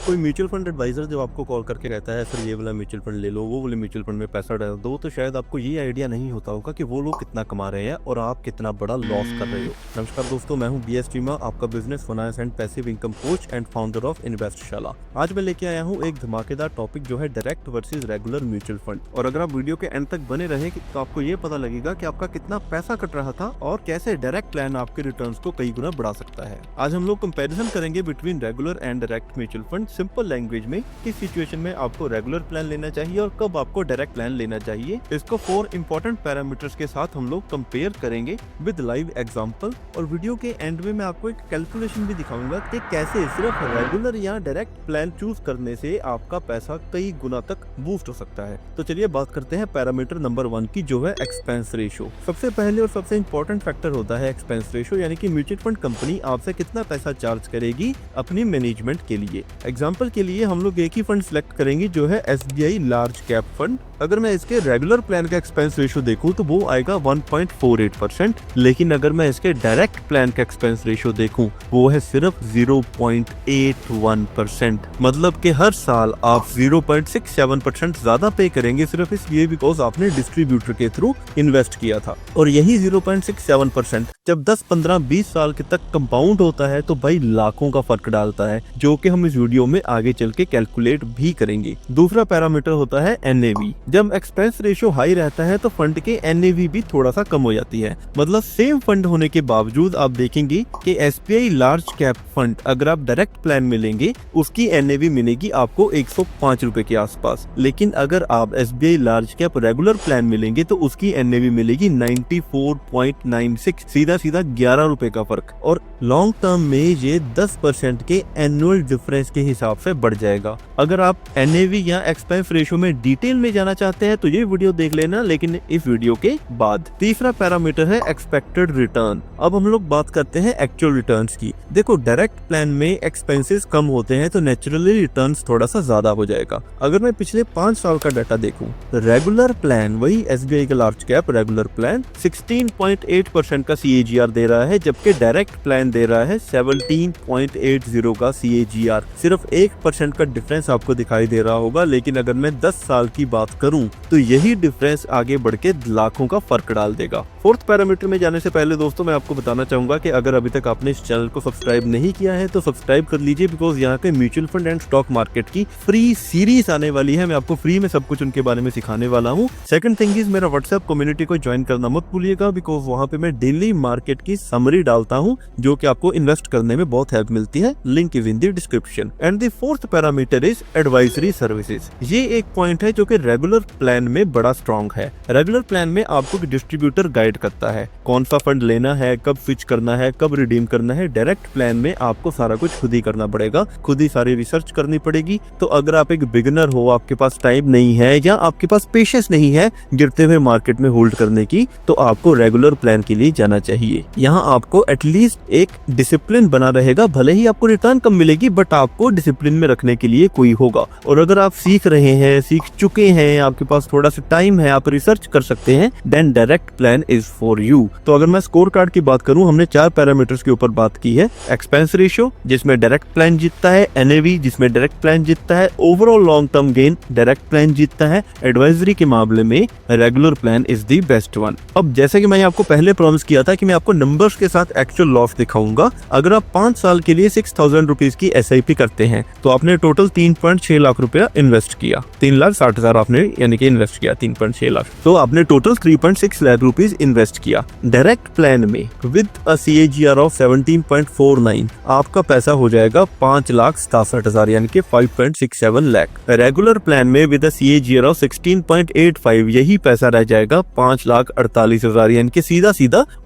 कोई mutual fund adviser जब आपको कॉल करके कहता है सर ये वाला म्यूचुअल फंड ले लो, वो वाले म्यूचुअल फंड में पैसा डाल दो, तो शायद आपको ये आइडिया नहीं होता होगा कि वो लोग कितना कमा रहे हैं और आप कितना बड़ा लॉस कर रहे हो। नमस्कार दोस्तों, मैं हूं BS चीमा, आपका business finance and passive income coach and founder of Investshala. आज मैं लेके आया हूं एक धमाकेदार टॉपिक जो है direct versus regular mutual fund. और अगर आप वीडियो के एंड तक बने रहे तो आपको ये पता लगेगा कि आपका कितना पैसा कट रहा था और कैसे डायरेक्ट प्लान आपके रिटर्न्स को कई गुना बढ़ा सकता है। आज हम लोग कंपैरिजन करेंगे between regular and direct mutual fund simple language में, किस सिचुएशन में आपको रेगुलर प्लान लेना चाहिए और कब आपको डायरेक्ट प्लान लेना चाहिए। इसको 4 इंपॉर्टेंट पैरामीटर्स के साथ हम लोग कंपेयर करेंगे विद लाइव एग्जांपल। और वीडियो के एंड में मैं आपको एक कैलकुलेशन भी दिखाऊंगा कि कैसे सिर्फ रेगुलर या डायरेक्ट प्लान चूज करने से आपका पैसा कई गुना तक बूस्ट हो सकता है। तो चलिए बात करते हैं पैरामीटर नंबर 1 की, जो है एक्सपेंस रेशियो। सबसे पहले और सबसे इंपॉर्टेंट फैक्टर होता है एक्सपेंस रेशियो, यानी कि म्यूचुअल फंड कंपनी आपसे कितना पैसा चार्ज करेगी अपनी मैनेजमेंट के लिए। एग्जाम्पल के लिए हम लोग एक ही फंड सिलेक्ट करेंगे जो है SBI लार्ज कैप फंड। अगर मैं इसके रेगुलर प्लान का एक्सपेंस रेशियो देखूं तो वो आएगा 1.48%, लेकिन अगर मैं इसके डायरेक्ट प्लान का एक्सपेंस रेशियो देखूं वो है सिर्फ 0.81%। मतलब कि हर साल आप 0.67% ज्यादा पे करेंगे सिर्फ इसलिए बिकॉज आपने डिस्ट्रीब्यूटर के थ्रू इन्वेस्ट किया था। और यही 0.67% जब 10, 15, 20 साल के तक कंपाउंड होता है तो भाई लाखों का फर्क डालता है, जो कि हम इस वीडियो में आगे चल के कैलकुलेट भी करेंगे। दूसरा पैरामीटर होता है NAV। जब एक्सपेंस रेशियो हाई रहता है तो फंड के NAV भी थोड़ा सा कम हो जाती है। मतलब सेम फंड होने के बावजूद आप देखेंगे कि SBI लार्ज कैप फंड अगर आप डायरेक्ट प्लान में लेंगे उसकी NAV मिलेगी आपको 105 रुपए के आसपास, लेकिन अगर आप SBI large cap regular plan में लेंगे तो उसकी NAV मिलेगी 94.96, सीधा 11 रुपए का फर्क। और लॉन्ग टर्म में ये 10% के एनुअल डिफरेंस के हिसाब से बढ़ जाएगा। अगर आप NAV या एक्सपेंस रेशियो में डिटेल में जाना चाहते हैं तो ये वीडियो देख लेना, लेकिन इस वीडियो के बाद। तीसरा पैरामीटर है एक्सपेक्टेड रिटर्न। अब हम लोग बात करते हैं एक्चुअल रिटर्न्स की। देखो, डायरेक्ट प्लान में एक्सपेंसेस कम होते हैं तो नेचुरली रिटर्न्स थोड़ा सा ज्यादा हो जाएगा। अगर मैं पिछले 5 साल का डाटा देखूं तो रेगुलर प्लान, वही SBI का लार्ज कैप रेगुलर प्लान 16.8% का CAGR दे रहा है, जबकि डायरेक्ट प्लान दे रहा है 17.80 का CAGR। सिर्फ 1% का डिफरेंस आपको दिखाई दे रहा होगा, लेकिन अगर मैं 10 साल की बात करूं तो यही डिफरेंस आगे बढ़ के लाखों का फर्क डाल देगा। फोर्थ पैरामीटर में जाने से पहले दोस्तों मैं आपको बताना चाहूंगा कि अगर अभी तक आपने इस चैनल को सब्सक्राइब नहीं किया है तो सब्सक्राइब कर लीजिए, बिकॉज यहाँ के mutual fund and stock market की फ्री सीरीज आने वाली है। मैं आपको फ्री में सब कुछ उनके बारे में सिखाने वाला हूँ। सेकंड थिंग इज, मेरा व्हाट्सएप कम्युनिटी को ज्वाइन करना मत भूलिएगा, बिकॉज वहाँ पे मैं डेली मार्केट की समरी डालता हूँ जो कि आपको इन्वेस्ट करने में बहुत हेल्प मिलती है। Link is in the description. And the fourth parameter is advisory services. ये एक पॉइंट है जो कि रेगुलर प्लान में बड़ा स्ट्रॉन्ग है। रेगुलर प्लान में आपको डिस्ट्रीब्यूटर गाइड करता है कौन सा फंड लेना है, कब स्विच करना है, कब रिडीम करना है। डायरेक्ट प्लान में आपको सारा कुछ खुद ही करना पड़ेगा, खुद ही सारी रिसर्च करनी पड़ेगी। तो अगर आप एक बिगिनर हो, आपके पास टाइम नहीं है या आपके पास पेशेंस नहीं है गिरते हुए मार्केट में होल्ड करने की, तो आपको रेगुलर प्लान के लिए जाना चाहिए। यहाँ आपको एटलीस्ट एक डिसिप्लिन बना रहेगा, भले ही आपको रिटर्न कम मिलेगी बट आपको डिसिप्लिन में रखने के लिए कोई होगा। और अगर आप सीख रहे हैं, सीख चुके हैं, आपके पास थोड़ा सा टाइम है, आप रिसर्च कर सकते हैं, then direct plan is for you. तो अगर मैं स्कोर कार्ड की बात करूं, हमने 4 पैरामीटर्स के ऊपर बात की है। एक्सपेंस रेशियो जिसमें डायरेक्ट प्लान जीतता है, NAV जिसमें डायरेक्ट प्लान जीतता है, overall long term gain direct plan जीतता है, एडवाइजरी के मामले में regular plan is the best one. अब जैसे कि मैंने आपको पहले प्रॉमिस किया था कि मैं आपको नंबर्स के साथ एक्चुअल लॉस दिखाऊंगा। अगर आप 5 साल के लिए 6000 रुपीज की SIP करते हैं तो आपने टोटल 3.6 लाख रुपया इन्वेस्ट किया। 3,60,000 आपने यानी कि इन्वेस्ट किया, 3.6 लाख, तो आपने टोटल 3.6 लाख रुपीज इन्वेस्ट किया। डायरेक्ट प्लान में विद अ CAGR ऑफ 17.49 आपका पैसा हो जाएगा 5,67,000 यानी कि 5.67 लाख। रेगुलर प्लान में विद अ CAGR ऑफ 16.85 यही पैसा रह जाएगा 5,48,000 यानी कि सीधा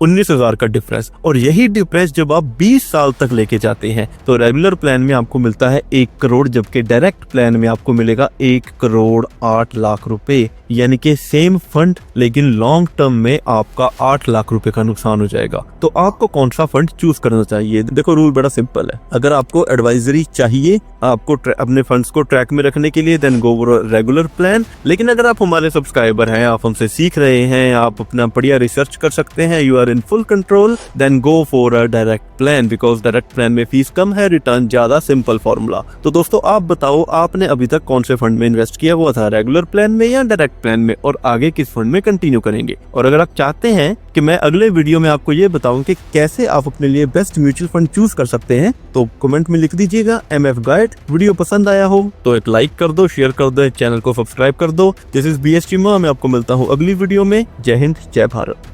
19,000 का डिफरेंस। और यही डिफरेंस जब आप 20 साल तक लेके जाते हैं तो रेगुलर प्लान में आपको मिलता है 1 करोड़, जबकि डायरेक्ट प्लान में आपको मिलेगा 1,08,00,000 लाख रुपए, यानी कि सेम फंड लेकिन लॉन्ग टर्म में आपका 8 लाख रुपए का नुकसान हो जाएगा। तो आपको कौन सा फंड चूज करना चाहिए? देखो रूल बड़ा सिंपल है। अगर आपको एडवाइजरी चाहिए आपको अपने फंड्स को ट्रैक में रखने के लिए, then go for regular plan. लेकिन अगर आप हमारे सब्सक्राइबर हैं, आप हमसे सीख रहे हैं, आप अपना बढ़िया रिसर्च कर सकते हैं, you are in full control, then go for a direct plan, because direct plan में फीस कम है, रिटर्न ज्यादा, सिंपल फॉर्मूला। तो दोस्तों आप बताओ, आपने अभी तक कौन से फंड में इन्वेस्ट किया हुआ था, रेगुलर प्लान में या डायरेक्ट प्लान में, और आगे किस फंड में कंटिन्यू करेंगे? और अगर आप चाहते हैं कि मैं अगले वीडियो में आपको ये बताऊं कि कैसे आप अपने लिए बेस्ट म्यूचुअल फंड चूज कर सकते हैं, तो कमेंट में लिख दीजिएगा MF गाइड। वीडियो पसंद आया हो तो एक लाइक कर दो, शेयर कर दो, चैनल को सब्सक्राइब कर दो। दिस इज BS चीमा, मैं आपको मिलता हूँ अगली वीडियो में। जय हिंद, जय भारत।